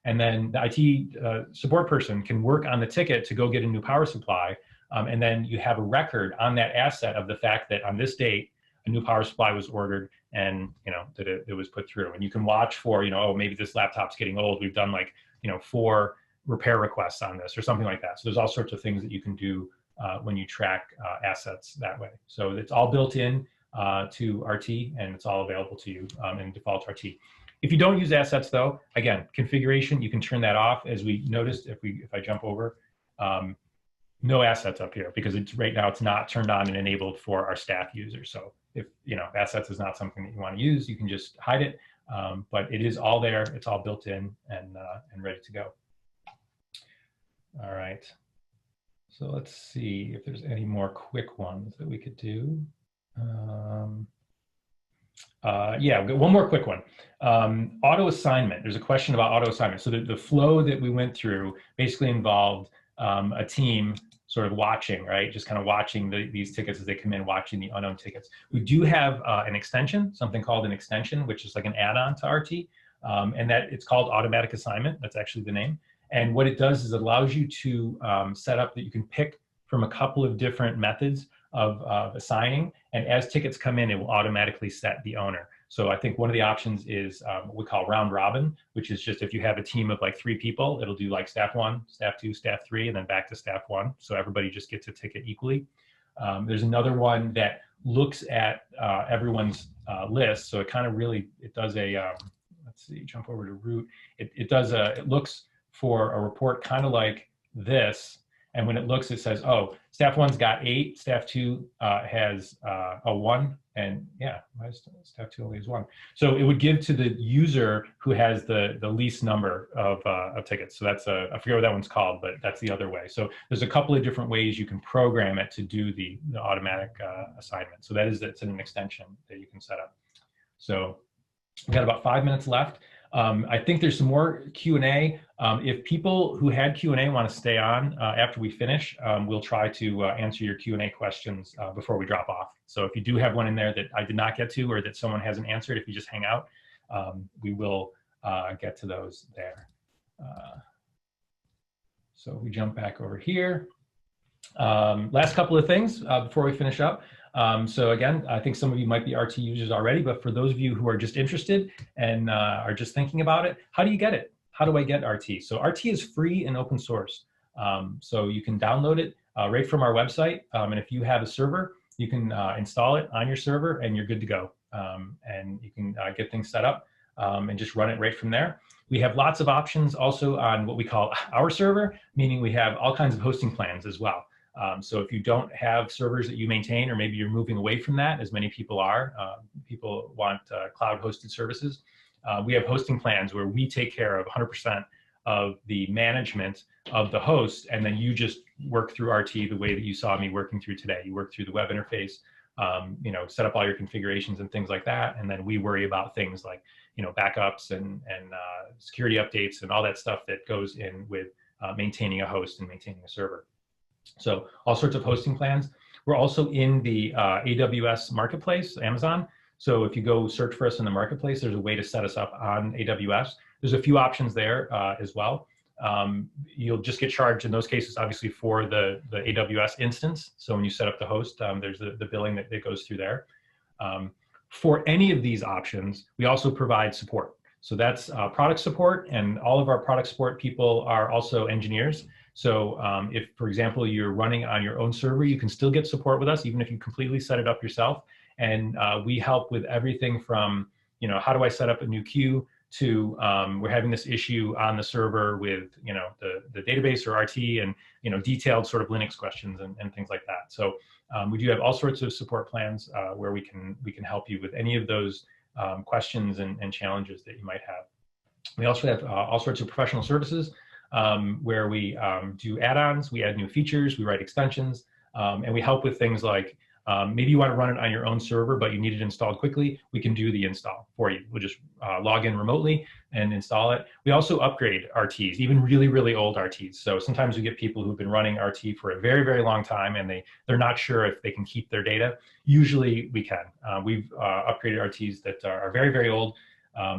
and then the IT support person can work on the ticket to go get a new power supply. And then you have a record on that asset of the fact that on this date, a new power supply was ordered and that it was put through. And you can watch for, oh, maybe this laptop's getting old. We've done like, 4 repair requests on this or something like that. So there's all sorts of things that you can do when you track assets that way. So it's all built in to RT, and it's all available to you in default RT. If you don't use assets though, again, configuration, you can turn that off. As we noticed, if I jump over, no assets up here because right now it's not turned on and enabled for our staff users. So if assets is not something that you want to use, you can just hide it. But it is all there. It's all built in and ready to go. All right. So let's see if there's any more quick ones that we could do. Yeah, we've got one more quick one. Auto assignment. There's a question about auto assignment. So the flow that we went through basically involved a team sort of watching, right? Just kind of watching these tickets as they come in, watching the unknown tickets. We do have an extension, something called an extension, which is like an add-on to RT, and that it's called automatic assignment. That's actually the name. And what it does is it allows you to set up that you can pick from a couple of different methods of assigning, and as tickets come in, it will automatically set the owner. So I think one of the options is what we call round robin, which is just if you have a team of like 3 people, it'll do like staff 1, staff 2, staff 3, and then back to staff 1. So everybody just gets a ticket equally. There's another one that looks at everyone's list. So it kind of really, it does a, let's see, jump over to root. It looks for a report kind of like this. And when it looks, it says, oh, staff 1's got 8, staff 2 has a 1, and yeah, staff 2 only has 1. So it would give to the user who has the least number of tickets. So that's I forget what that one's called, but that's the other way. So there's a couple of different ways you can program it to do the automatic assignment. So it's an extension that you can set up. So we've got about 5 minutes left. I think there's some more Q&A. If people who had Q&A want to stay on after we finish, we'll try to answer your Q&A questions before we drop off. So if you do have one in there that I did not get to or that someone hasn't answered, if you just hang out, we will get to those there. So we jump back over here. Last couple of things before we finish up. So again, I think some of you might be RT users already, but for those of you who are just interested and are just thinking about it, how do you get it? How do I get RT? So RT is free and open source. So you can download it right from our website. And if you have a server, you can install it on your server and you're good to go. And you can get things set up and just run it right from there. We have lots of options also on what we call our server, meaning we have all kinds of hosting plans as well. So if you don't have servers that you maintain, or maybe you're moving away from that, as many people are, people want cloud hosted services. We have hosting plans where we take care of 100% of the management of the host, and then you just work through RT the way that you saw me working through today. You work through the web interface, set up all your configurations and things like that, and then we worry about things like backups and security updates and all that stuff that goes in with maintaining a host and maintaining a server. So all sorts of hosting plans. We're also in the AWS marketplace, Amazon. So if you go search for us in the marketplace, there's a way to set us up on AWS. there's a few options there as well. You'll just get charged in those cases, obviously, for the AWS instance. So when you set up the host, there's the billing that goes through there. For any of these options, we also provide support. So that's product support, and all of our product support people are also engineers. So if, for example, you're running on your own server, you can still get support with us, even if you completely set it up yourself. And we help with everything from, how do I set up a new queue, to we're having this issue on the server with, the database or RT, and, detailed sort of Linux questions and things like that. So we do have all sorts of support plans where we can help you with any of those questions and challenges that you might have. We also have all sorts of professional services where we do add-ons, we add new features, we write extensions, and we help with things like maybe you want to run it on your own server, but you need it installed quickly. We can do the install for you. We'll just log in remotely and install it. We also upgrade RTs, even really, really old RTs. So sometimes we get people who've been running RT for a very, very long time, and they're not sure if they can keep their data. Usually we can. We've upgraded RTs that are very, very old.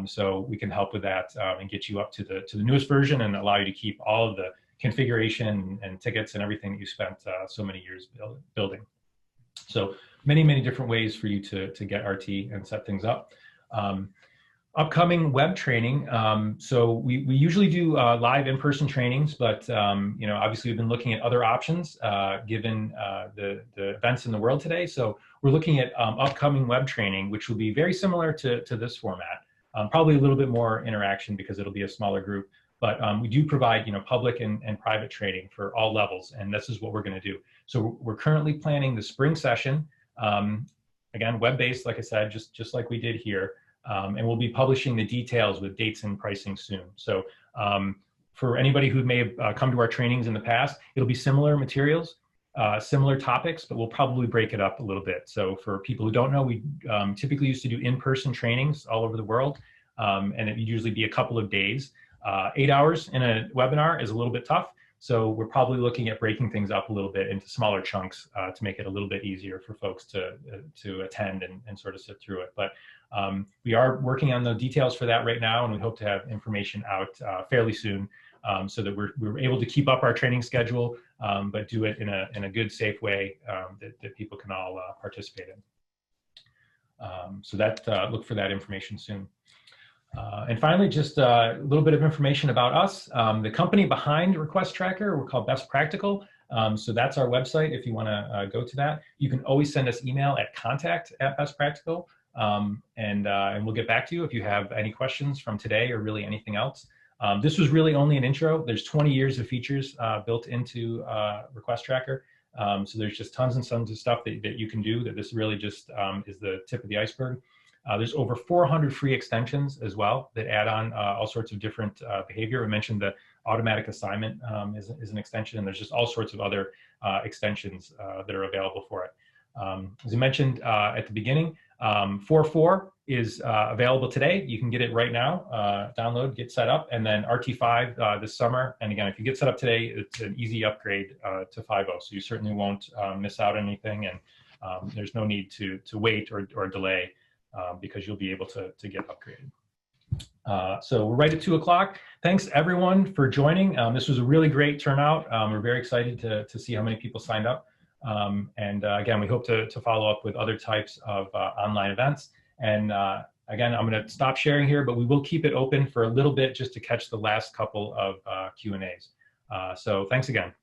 So we can help with that and get you up to the newest version and allow you to keep all of the configuration and tickets and everything that you spent so many years building. So many, many different ways for you to get RT and set things up. Upcoming web training. So we usually do live in-person trainings, but obviously we've been looking at other options given the events in the world today. So we're looking at upcoming web training, which will be very similar to this format. Probably a little bit more interaction because it'll be a smaller group. But we do provide, public and private training for all levels, and this is what we're going to do. So we're currently planning the spring session, again, web-based, like I said, just like we did here, and we'll be publishing the details with dates and pricing soon. So for anybody who may have come to our trainings in the past, it'll be similar materials, similar topics, but we'll probably break it up a little bit. So for people who don't know, we typically used to do in-person trainings all over the world, and it would usually be a couple of days. 8 hours in a webinar is a little bit tough. So we're probably looking at breaking things up a little bit into smaller chunks to make it a little bit easier for folks to attend and sort of sit through it. But we are working on the details for that right now, and we hope to have information out fairly soon so that we're able to keep up our training schedule, but do it in a good, safe way that people can all participate in. So that look for that information soon. And finally, just a little bit of information about us. The company behind Request Tracker, we're called Best Practical. So that's our website if you want to go to that. You can always send us email at contact@bestpractical, and we'll get back to you if you have any questions from today or really anything else. This was really only an intro. There's 20 years of features built into Request Tracker. So there's just tons and tons of stuff that you can do that this really just is the tip of the iceberg. There's over 400 free extensions as well that add on all sorts of different behavior. I mentioned the automatic assignment is an extension, and there's just all sorts of other extensions that are available for it. As I mentioned at the beginning, 4.4 is available today. You can get it right now, download, get set up, and then RT5 this summer. And again, if you get set up today, it's an easy upgrade to 5.0, so you certainly won't miss out on anything, and there's no need to wait or delay. Because you'll be able to get upgraded. So we're right at 2 o'clock. Thanks everyone for joining. This was a really great turnout. We're very excited to see how many people signed up. And again, we hope to follow up with other types of online events. And again, I'm going to stop sharing here, but we will keep it open for a little bit just to catch the last couple of Q&As. So thanks again.